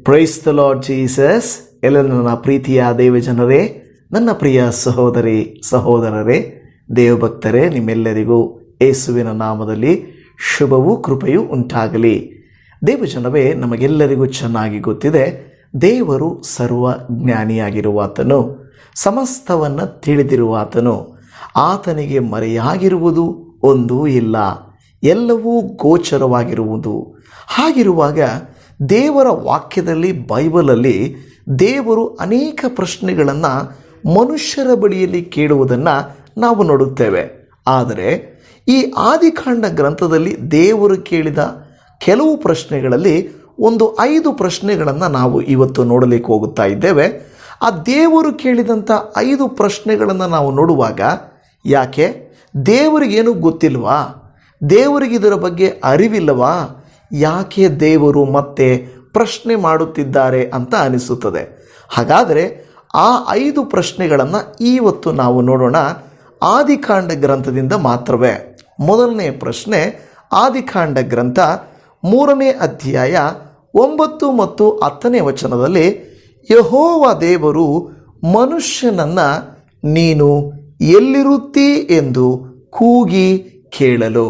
Praise the lord Jesus. ಎಲ್ಲ ನನ್ನ ಪ್ರೀತಿಯ ದೇವಜನರೇ, ನನ್ನ ಪ್ರಿಯ ಸಹೋದರರೇ, ದೇವಭಕ್ತರೇ, ನಿಮ್ಮೆಲ್ಲರಿಗೂ ಯೇಸುವಿನ ನಾಮದಲ್ಲಿ ಶುಭವೂ ಕೃಪೆಯೂ ಉಂಟಾಗಲಿ. ದೇವಜನವೇ, ನಮಗೆಲ್ಲರಿಗೂ ಚೆನ್ನಾಗಿ ಗೊತ್ತಿದೆ, ದೇವರು ಸರ್ವಜ್ಞಾನಿಯಾಗಿರುವಾತನು, ಸಮಸ್ತವನ್ನು ತಿಳಿದಿರುವಾತನು. ಆತನಿಗೆ ಮರೆಯಾಗಿರುವುದು ಒಂದೂ ಇಲ್ಲ, ಎಲ್ಲವೂ ಗೋಚರವಾಗಿರುವುದು. ಹಾಗಿರುವಾಗ ದೇವರ ವಾಕ್ಯದಲ್ಲಿ, ಬೈಬಲಲ್ಲಿ ದೇವರು ಅನೇಕ ಪ್ರಶ್ನೆಗಳನ್ನು ಮನುಷ್ಯರ ಬಳಿಯಲ್ಲಿ ಕೇಳುವುದನ್ನು ನಾವು ನೋಡುತ್ತೇವೆ. ಆದರೆ ಈ ಆದಿಕಾಂಡ ಗ್ರಂಥದಲ್ಲಿ ದೇವರು ಕೇಳಿದ ಕೆಲವು ಪ್ರಶ್ನೆಗಳಲ್ಲಿ ಒಂದು 5 ಪ್ರಶ್ನೆಗಳನ್ನು ನಾವು ಇವತ್ತು ನೋಡಲಿಕ್ಕೆ ಹೋಗುತ್ತಾ ಇದ್ದೇವೆ. ಆ ದೇವರು ಕೇಳಿದಂಥ 5 ಪ್ರಶ್ನೆಗಳನ್ನು ನಾವು ನೋಡುವಾಗ, ಯಾಕೆ ದೇವರಿಗೇನು ಗೊತ್ತಿಲ್ವಾ? ದೇವರಿಗೆ ಇದರ ಬಗ್ಗೆ ಅರಿವಿಲ್ಲವಾ? ಯಾಕೆ ದೇವರು ಮತ್ತೆ ಪ್ರಶ್ನೆ ಮಾಡುತ್ತಿದ್ದಾರೆ ಅಂತ ಅನಿಸುತ್ತದೆ. ಹಾಗಾದರೆ ಆ 5 ಪ್ರಶ್ನೆಗಳನ್ನು ಇವತ್ತು ನಾವು ನೋಡೋಣ. ಆದಿಕಾಂಡ ಗ್ರಂಥದಿಂದ ಮಾತ್ರವೇ. ಮೊದಲನೇ ಪ್ರಶ್ನೆ, ಆದಿಕಾಂಡ ಗ್ರಂಥ 3ನೇ ಅಧ್ಯಾಯ 9 ಮತ್ತು 10ನೇ ವಚನದಲ್ಲಿ, ಯೆಹೋವ ದೇವರು ಮನುಷ್ಯನನ್ನು ನೀನು ಎಲ್ಲಿರುತ್ತೀ ಎಂದು ಕೂಗಿ ಕೇಳಲು.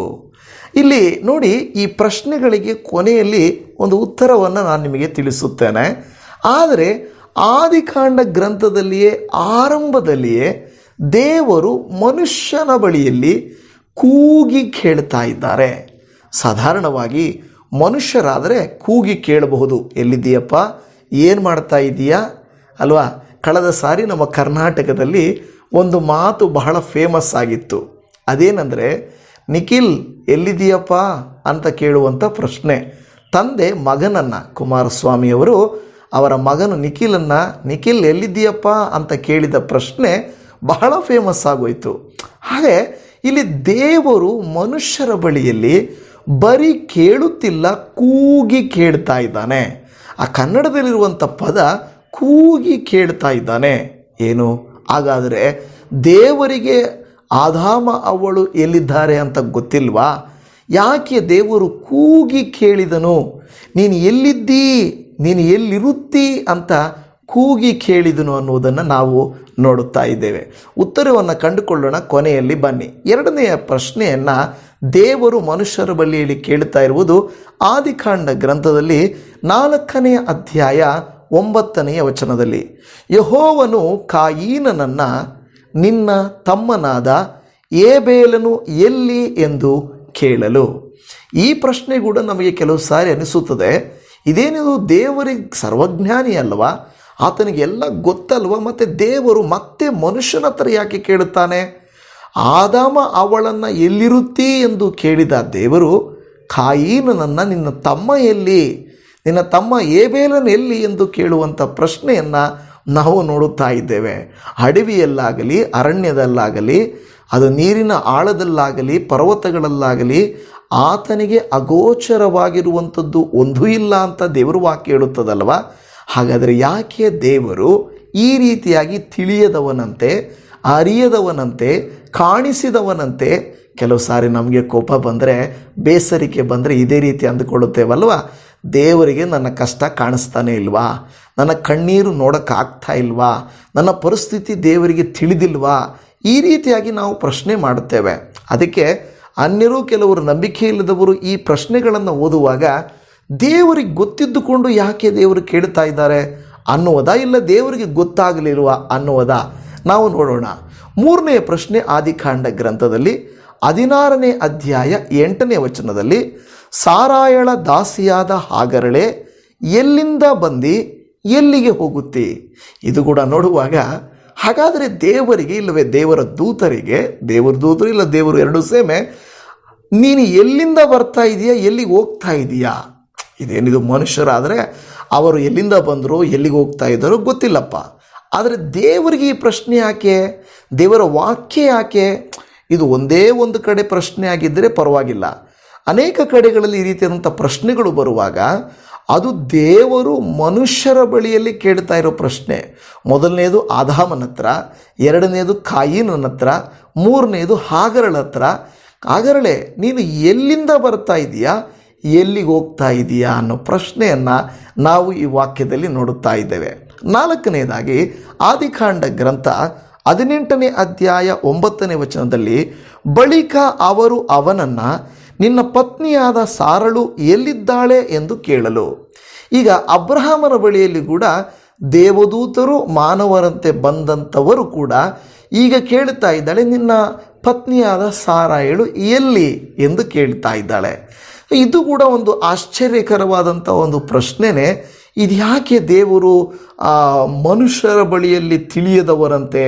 ಇಲ್ಲಿ ನೋಡಿ, ಈ ಪ್ರಶ್ನೆಗಳಿಗೆ ಕೊನೆಯಲ್ಲಿ ಒಂದು ಉತ್ತರವನ್ನು ನಾನು ನಿಮಗೆ ತಿಳಿಸುತ್ತೇನೆ. ಆದರೆ ಆದಿಕಾಂಡ ಗ್ರಂಥದಲ್ಲಿಯೇ, ಆರಂಭದಲ್ಲಿಯೇ ದೇವರು ಮನುಷ್ಯನ ಬಳಿಯಲ್ಲಿ ಕೂಗಿ ಕೇಳ್ತಾ ಇದ್ದಾರೆ. ಸಾಧಾರಣವಾಗಿ ಮನುಷ್ಯರಾದರೆ ಕೂಗಿ ಕೇಳಬಹುದು, ಎಲ್ಲಿದ್ದೀಯಪ್ಪ, ಏನು ಮಾಡ್ತಾ ಇದೀಯಾ ಅಲ್ವಾ? ಕಳೆದ ಸಾರಿ ನಮ್ಮ ಕರ್ನಾಟಕದಲ್ಲಿ ಒಂದು ಮಾತು ಬಹಳ ಫೇಮಸ್ ಆಗಿತ್ತು. ಅದೇನೆಂದರೆ, ನಿಖಿಲ್ ಎಲ್ಲಿದ್ದೀಯಪ್ಪ ಅಂತ ಕೇಳುವಂಥ ಪ್ರಶ್ನೆ. ತಂದೆ ಮಗನನ್ನು, ಕುಮಾರಸ್ವಾಮಿಯವರು ಅವರ ಮಗನು ನಿಖಿಲ್ ಎಲ್ಲಿದ್ದೀಯಪ್ಪ ಅಂತ ಕೇಳಿದ ಪ್ರಶ್ನೆ ಬಹಳ ಫೇಮಸ್ ಆಗೋಯಿತು. ಹಾಗೆ ಇಲ್ಲಿ ದೇವರು ಮನುಷ್ಯರ ಬಳಿಯಲ್ಲಿ ಬರೀ ಕೇಳುತ್ತಿಲ್ಲ, ಕೂಗಿ ಕೇಳ್ತಾ ಇದ್ದಾನೆ. ಆ ಕನ್ನಡದಲ್ಲಿರುವಂಥ ಪದ ಕೂಗಿ ಕೇಳ್ತಾ ಇದ್ದಾನೆ. ಏನು ಹಾಗಾದರೆ ದೇವರಿಗೆ ಆದಾಮ ಅವಳು ಎಲ್ಲಿದ್ದಾರೆ ಅಂತ ಗೊತ್ತಿಲ್ವಾ? ಯಾಕೆ ದೇವರು ಕೂಗಿ ಕೇಳಿದನು? ನೀನು ಎಲ್ಲಿದ್ದೀ, ನೀನು ಎಲ್ಲಿರುತ್ತೀ ಅಂತ ಕೂಗಿ ಕೇಳಿದನು ಅನ್ನೋದನ್ನು ನಾವು ನೋಡುತ್ತಾ ಇದ್ದೇವೆ. ಉತ್ತರವನ್ನು ಕಂಡುಕೊಳ್ಳೋಣ ಕೊನೆಯಲ್ಲಿ. ಬನ್ನಿ, ಎರಡನೆಯ ಪ್ರಶ್ನೆಯನ್ನು ದೇವರು ಮನುಷ್ಯರ ಬಳಿಯಲ್ಲಿ ಕೇಳ್ತಾ ಇರುವುದು ಆದಿಕಾಂಡ ಗ್ರಂಥದಲ್ಲಿ 4ನೇ ಅಧ್ಯಾಯ 9ನೇ ವಚನದಲ್ಲಿ, ಯೆಹೋವನು ಕಾಯಿನನನ್ನು ನಿನ್ನ ತಮ್ಮನಾದ ಏಬೇಲನು ಎಲ್ಲಿ ಎಂದು ಕೇಳಲು. ಈ ಪ್ರಶ್ನೆ ಕೂಡ ನಮಗೆ ಕೆಲವು ಸಾರಿ ಅನಿಸುತ್ತದೆ, ಇದೇನಿದು, ದೇವರಿಗೆ ಸರ್ವಜ್ಞಾನಿ ಅಲ್ವಾ, ಆತನಿಗೆಲ್ಲ ಗೊತ್ತಲ್ವ, ಮತ್ತು ದೇವರು ಮತ್ತೆ ಮನುಷ್ಯನ ಹತ್ರ ಯಾಕೆ ಕೇಳುತ್ತಾನೆ? ಆದಾಮ ಅವಳನ್ನು ಎಲ್ಲಿರುತ್ತೀ ಎಂದು ಕೇಳಿದ ದೇವರು ಕಾಯಿನನನ್ನು ನಿನ್ನ ತಮ್ಮ ಎಲ್ಲಿ, ನಿನ್ನ ತಮ್ಮ ಏಬೇಲನು ಎಲ್ಲಿ ಎಂದು ಕೇಳುವಂಥ ಪ್ರಶ್ನೆಯನ್ನು ನಾವು ನೋಡುತ್ತಾ ಇದ್ದೇವೆ. ಅಡವಿಯಲ್ಲಾಗಲಿ, ಅರಣ್ಯದಲ್ಲಾಗಲಿ, ಅದು ನೀರಿನ ಆಳದಲ್ಲಾಗಲಿ, ಪರ್ವತಗಳಲ್ಲಾಗಲಿ ಆತನಿಗೆ ಅಗೋಚರವಾಗಿರುವಂಥದ್ದು ಒಂದೂ ಇಲ್ಲ ಅಂತ ದೇವರು ವಾಕ್ಯ ಹೇಳುತ್ತದಲ್ವ. ಹಾಗಾದರೆ ಯಾಕೆ ದೇವರು ಈ ರೀತಿಯಾಗಿ ತಿಳಿಯದವನಂತೆ, ಅರಿಯದವನಂತೆ, ಕಾಣಿಸಿದವನಂತೆ? ಕೆಲವು ಸಾರಿ ನಮಗೆ ಕೋಪ ಬಂದರೆ, ಬೇಸರಿಕೆ ಬಂದರೆ ಇದೇ ರೀತಿ ಅಂದುಕೊಳ್ಳುತ್ತೇವಲ್ವ, ದೇವರಿಗೆ ನನ್ನ ಕಷ್ಟ ಕಾಣಿಸ್ತಾನೆ ಇಲ್ವಾ, ನನ್ನ ಕಣ್ಣೀರು ನೋಡೋಕ್ಕಾಗ್ತಾ ಇಲ್ವಾ, ನನ್ನ ಪರಿಸ್ಥಿತಿ ದೇವರಿಗೆ ತಿಳಿದಿಲ್ವಾ? ಈ ರೀತಿಯಾಗಿ ನಾವು ಪ್ರಶ್ನೆ ಮಾಡುತ್ತೇವೆ. ಅದಕ್ಕೆ ಅನ್ಯರು, ಕೆಲವರು ನಂಬಿಕೆ ಇಲ್ಲದವರು ಈ ಪ್ರಶ್ನೆಗಳನ್ನು ಓದುವಾಗ ದೇವರಿಗೆ ಗೊತ್ತಿದ್ದುಕೊಂಡು ಯಾಕೆ ದೇವರು ಕೇಳ್ತಾ ಇದ್ದಾರೆ ಅನ್ನುವುದಾ, ಇಲ್ಲ ದೇವರಿಗೆ ಗೊತ್ತಾಗಲಿಲ್ವಾ ಅನ್ನುವುದಾ? ನಾವು ನೋಡೋಣ. 3ನೇ ಪ್ರಶ್ನೆ, ಆದಿಕಾಂಡ ಗ್ರಂಥದಲ್ಲಿ 16ನೇ ಅಧ್ಯಾಯ 8ನೇ ವಚನದಲ್ಲಿ, ಸಾರಾಯಳ ದಾಸಿಯಾದ ಹಾಗರಳೆ ಎಲ್ಲಿಂದ ಬಂದು ಎಲ್ಲಿಗೆ ಹೋಗುತ್ತಿ? ಇದು ಕೂಡ ನೋಡುವಾಗ, ಹಾಗಾದರೆ ದೇವರಿಗೆ, ಇಲ್ಲವೇ ದೇವರ ದೂತರಿಗೆ, ದೇವರ ದೂತರು ಇಲ್ಲ ದೇವರು ಎರಡು ಸೇಮೆ, ನೀನು ಎಲ್ಲಿಂದ ಬರ್ತಾ ಇದೆಯಾ, ಎಲ್ಲಿಗೆ ಹೋಗ್ತಾ ಇದೆಯಾ? ಇದೇನಿದು, ಮನುಷ್ಯರಾದರೆ ಅವರು ಎಲ್ಲಿಂದ ಬಂದರು, ಎಲ್ಲಿಗೆ ಹೋಗ್ತಾ ಇದ್ದಾರೋ ಗೊತ್ತಿಲ್ಲಪ್ಪ. ಆದರೆ ದೇವರಿಗೆ ಈ ಪ್ರಶ್ನೆ ಯಾಕೆ? ದೇವರ ವಾಕ್ಯ ಯಾಕೆ? ಇದು ಒಂದೇ ಒಂದು ಕಡೆ ಪ್ರಶ್ನೆ ಆಗಿದ್ದರೆ ಪರವಾಗಿಲ್ಲ. ಅನೇಕ ಕಡೆಗಳಲ್ಲಿ ಈ ರೀತಿಯಾದಂಥ ಪ್ರಶ್ನೆಗಳು ಬರುವಾಗ ಅದು ದೇವರು ಮನುಷ್ಯರ ಬಳಿಯಲ್ಲಿ ಕೇಳ್ತಾ ಇರೋ ಪ್ರಶ್ನೆ. ಮೊದಲನೇದು ಆದಾಮನ ಹತ್ರ, ಎರಡನೇದು ಕಾಯಿನನ ಹತ್ರ, ಮೂರನೇದು ಹಾಗರಳ ಹತ್ರ. ಹಾಗರಳೆ, ನೀನು ಎಲ್ಲಿಂದ ಬರ್ತಾ ಇದೀಯಾ, ಎಲ್ಲಿಗೆ ಹೋಗ್ತಾ ಇದೆಯಾ ಅನ್ನೋ ಪ್ರಶ್ನೆಯನ್ನು ನಾವು ಈ ವಾಕ್ಯದಲ್ಲಿ ನೋಡುತ್ತಾ ಇದ್ದೇವೆ. 4ನೇದಾಗಿ ಆದಿಕಾಂಡ ಗ್ರಂಥ 18ನೇ ಅಧ್ಯಾಯ 9ನೇ ವಚನದಲ್ಲಿ, ಬಳಿಕ ಅವರು ಅವನನ್ನು ನಿನ್ನ ಪತ್ನಿಯಾದ ಸಾರಳು ಎಲ್ಲಿದ್ದಾಳೆ ಎಂದು ಕೇಳಲು. ಈಗ ಅಬ್ರಹಾಮನ ಬಳಿಯಲ್ಲಿ ಕೂಡ ದೇವದೂತರು ಮಾನವರಂತೆ ಬಂದಂಥವರು ಕೂಡ ಈಗ ಕೇಳ್ತಾ ಇದ್ದಾಳೆ, ನಿನ್ನ ಪತ್ನಿಯಾದ ಸಾರಾಯಳು ಎಲ್ಲಿ ಎಂದು ಕೇಳ್ತಾ ಇದ್ದಾಳೆ. ಇದು ಕೂಡ ಒಂದು ಆಶ್ಚರ್ಯಕರವಾದಂಥ ಒಂದು ಪ್ರಶ್ನೆನೇ. ಇದ್ಯಾಕೆ ದೇವರು ಮನುಷ್ಯರ ಬಳಿಯಲ್ಲಿ ತಿಳಿಯದವರಂತೆ,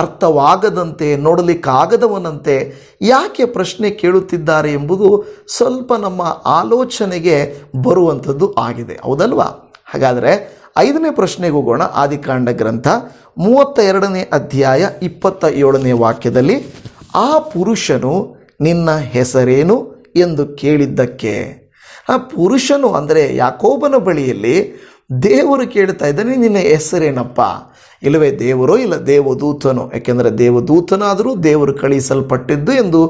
ಅರ್ಥವಾಗದಂತೆ, ನೋಡಲಿಕ್ಕಾಗದವನಂತೆ ಯಾಕೆ ಪ್ರಶ್ನೆ ಕೇಳುತ್ತಿದ್ದಾರೆ ಎಂಬುದು ಸ್ವಲ್ಪ ನಮ್ಮ ಆಲೋಚನೆಗೆ ಬರುವಂಥದ್ದು ಆಗಿದೆ, ಹೌದಲ್ವಾ? ಹಾಗಾದರೆ 5ನೇ ಪ್ರಶ್ನೆಗೆ ಹೋಗೋಣ. ಆದಿಕಾಂಡ ಗ್ರಂಥ 32ನೇ ಅಧ್ಯಾಯ 27ನೇ ವಾಕ್ಯದಲ್ಲಿ, ಆ ಪುರುಷನು ನಿನ್ನ ಹೆಸರೇನು ಎಂದು ಕೇಳಿದ್ದಕ್ಕೆ. ಆ ಪುರುಷನು ಅಂದರೆ ಯಾಕೋಬನ ಬಳಿಯಲ್ಲಿ ದೇವರು ಕೇಳ್ತಾ ಇದ್ದಾನೆ, ನಿನ್ನ ಹೆಸರೇನಪ್ಪ? ಇಲ್ಲವೇ ದೇವರೋ ಇಲ್ಲ ದೇವದೂತನೋ? ಯಾಕೆಂದರೆ ದೇವದೂತನಾದರೂ ದೇವರು ಕಳುಹಿಸಲ್ಪಟ್ಟಿದ್ದು ಎಂದು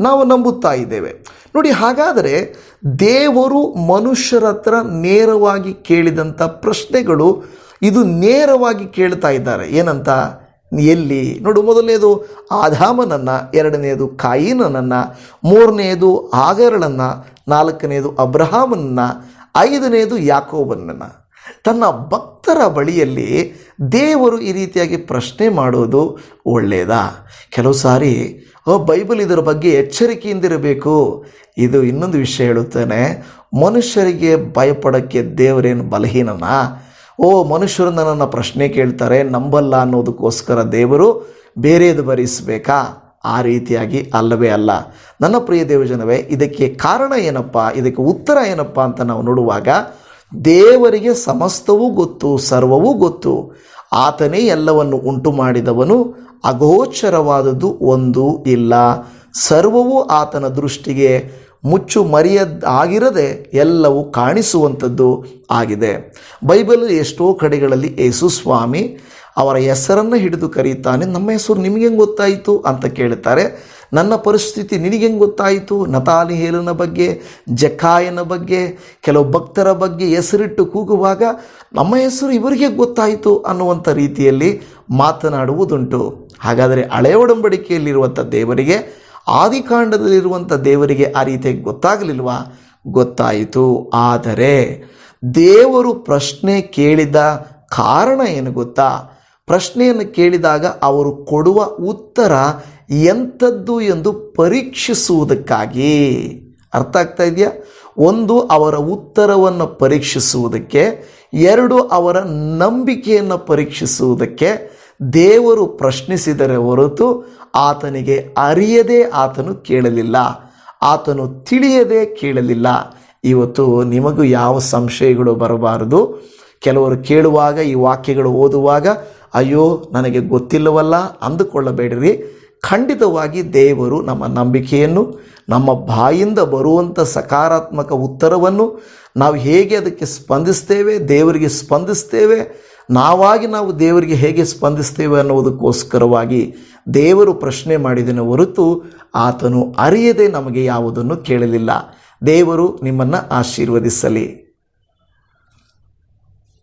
ನಾವು ನಂಬುತ್ತಾ ಇದ್ದೇವೆ. ನೋಡಿ, ಹಾಗಾದರೆ ದೇವರು ಮನುಷ್ಯರ ಹತ್ರ ನೇರವಾಗಿ ಕೇಳಿದಂಥ ಪ್ರಶ್ನೆಗಳು ಇದು ನೇರವಾಗಿ ಕೇಳ್ತಾ ಇದ್ದಾರೆ. ಏನಂತ? ಎಲ್ಲಿ? ನೋಡು, ಮೊದಲನೇದು ಆದಾಮನನ್ನು, 2ನೇದು ಕಾಯಿನನನ್ನು, 3ನೇದು ಆಗರಳನ್ನು, 4ನೇದು ಅಬ್ರಹಾಮನನ್ನು, 5ನೇದು ಯಾಕೋಬನನ್ನು. ತನ್ನ ಭಕ್ತರ ಬಳಿಯಲ್ಲಿ ದೇವರು ಈ ರೀತಿಯಾಗಿ ಪ್ರಶ್ನೆ ಮಾಡೋದು ಒಳ್ಳೆಯದಾ? ಕೆಲವು ಸಾರಿ ಬೈಬಲ್ ಇದರ ಬಗ್ಗೆ ಎಚ್ಚರಿಕೆಯಿಂದಿರಬೇಕು. ಇದು ಇನ್ನೊಂದು ವಿಷಯ ಹೇಳುತ್ತೇನೆ, ಮನುಷ್ಯರಿಗೆ ಭಯಪಡೋಕ್ಕೆ ದೇವರೇನು ಬಲಹೀನನಾ? ಮನುಷ್ಯರು ನನ್ನನ್ನು ಪ್ರಶ್ನೆ ಕೇಳ್ತಾರೆ ನಂಬಲ್ಲ ಅನ್ನೋದಕ್ಕೋಸ್ಕರ ದೇವರು ಬೇರೆದು ಬರೆಸಬೇಕಾ? ಆ ರೀತಿಯಾಗಿ ಅಲ್ಲವೇ ಅಲ್ಲ. ನನ್ನ ಪ್ರಿಯ ದೇವಜನವೇ, ಇದಕ್ಕೆ ಕಾರಣ ಏನಪ್ಪ, ಇದಕ್ಕೆ ಉತ್ತರ ಏನಪ್ಪ ಅಂತ ನಾವು ನೋಡುವಾಗ, ದೇವರಿಗೆ ಸಮಸ್ತವೂ ಗೊತ್ತು, ಸರ್ವವೂ ಗೊತ್ತು. ಆತನೇ ಎಲ್ಲವನ್ನು ಉಂಟು ಮಾಡಿದವನು, ಅಗೋಚರವಾದದ್ದು ಒಂದೂ ಇಲ್ಲ. ಸರ್ವವೂ ಆತನ ದೃಷ್ಟಿಗೆ ಮುಚ್ಚು ಮರೆಯದಾಗಿರದೆ ಎಲ್ಲವೂ ಕಾಣಿಸುವಂಥದ್ದು ಆಗಿದೆ. ಬೈಬಲ್ ಎಷ್ಟೋ ಕಡೆಗಳಲ್ಲಿ ಯೇಸು ಸ್ವಾಮಿ ಅವರ ಹೆಸರನ್ನು ಹಿಡಿದು ಕರೀತಾನೆ. ನಮ್ಮ ಹೆಸರು ನಿಮಗೆ ಹೆಂಗೆ ಗೊತ್ತಾಯಿತು ಅಂತ ಕೇಳ್ತಾರೆ. ನನ್ನ ಪರಿಸ್ಥಿತಿ ನಿನಗೆ ಹೆಂಗೆ ಗೊತ್ತಾಯಿತು? ನತಾನಿಯೇಲನ ಬಗ್ಗೆ, ಜಕ್ಕಾಯನ ಬಗ್ಗೆ, ಕೆಲವು ಭಕ್ತರ ಬಗ್ಗೆ ಹೆಸರಿಟ್ಟು ಕೂಗುವಾಗ ನಮ್ಮ ಹೆಸರು ಇವರಿಗೆ ಗೊತ್ತಾಯಿತು ಅನ್ನುವಂಥ ರೀತಿಯಲ್ಲಿ ಮಾತನಾಡುವುದುಂಟು. ಹಾಗಾದರೆ ಹಳೆಯ ಒಡಂಬಡಿಕೆಯಲ್ಲಿರುವಂಥ ದೇವರಿಗೆ, ಆದಿಕಾಂಡದಲ್ಲಿರುವಂಥ ದೇವರಿಗೆ ಆ ರೀತಿಯಾಗಿ ಗೊತ್ತಾಗಲಿಲ್ವಾ? ಗೊತ್ತಾಯಿತು. ಆದರೆ ದೇವರು ಪ್ರಶ್ನೆ ಕೇಳಿದ ಕಾರಣ ಏನು ಗೊತ್ತಾ? ಪ್ರಶ್ನೆಯನ್ನು ಕೇಳಿದಾಗ ಅವರು ಕೊಡುವ ಉತ್ತರ ಎಂಥದ್ದು ಎಂದು ಪರೀಕ್ಷಿಸುವುದಕ್ಕಾಗಿ. ಅರ್ಥ ಆಗ್ತಾ ಇದೆಯಾ? 1, ಅವರ ಉತ್ತರವನ್ನು ಪರೀಕ್ಷಿಸುವುದಕ್ಕೆ, 2, ಅವರ ನಂಬಿಕೆಯನ್ನು ಪರೀಕ್ಷಿಸುವುದಕ್ಕೆ ದೇವರು ಪ್ರಶ್ನಿಸಿದರೆ ಹೊರತು ಆತನಿಗೆ ಅರಿಯದೆ ಆತನು ಕೇಳಲಿಲ್ಲ, ಆತನು ತಿಳಿಯದೆ ಕೇಳಲಿಲ್ಲ. ಇವತ್ತು ನಿಮಗೂ ಯಾವ ಸಂಶಯಗಳು ಬರಬಾರದು. ಕೆಲವರು ಕೇಳುವಾಗ, ಈ ವಾಕ್ಯಗಳು ಓದುವಾಗ, ಅಯ್ಯೋ ನನಗೆ ಗೊತ್ತಿಲ್ಲವಲ್ಲ ಅಂದುಕೊಳ್ಳಬೇಡಿರಿ. ಖಂಡಿತವಾಗಿ ದೇವರು ನಮ್ಮ ನಂಬಿಕೆಯನ್ನು, ನಮ್ಮ ಬಾಯಿಂದ ಬರುವಂಥ ಸಕಾರಾತ್ಮಕ ಉತ್ತರವನ್ನು ನಾವು ಹೇಗೆ ಅದಕ್ಕೆ ಸ್ಪಂದಿಸ್ತೇವೆ, ದೇವರಿಗೆ ಸ್ಪಂದಿಸ್ತೇವೆ, ನಾವು ದೇವರಿಗೆ ಹೇಗೆ ಸ್ಪಂದಿಸ್ತೇವೆ ಅನ್ನುವುದಕ್ಕೋಸ್ಕರವಾಗಿ ದೇವರು ಪ್ರಶ್ನೆ ಮಾಡಿದನು ಹೊರತು ಆತನು ಅರಿಯದೆ ನಮಗೆ ಯಾವುದನ್ನು ಕೇಳಲಿಲ್ಲ. ದೇವರು ನಿಮ್ಮನ್ನು ಆಶೀರ್ವದಿಸಲಿ.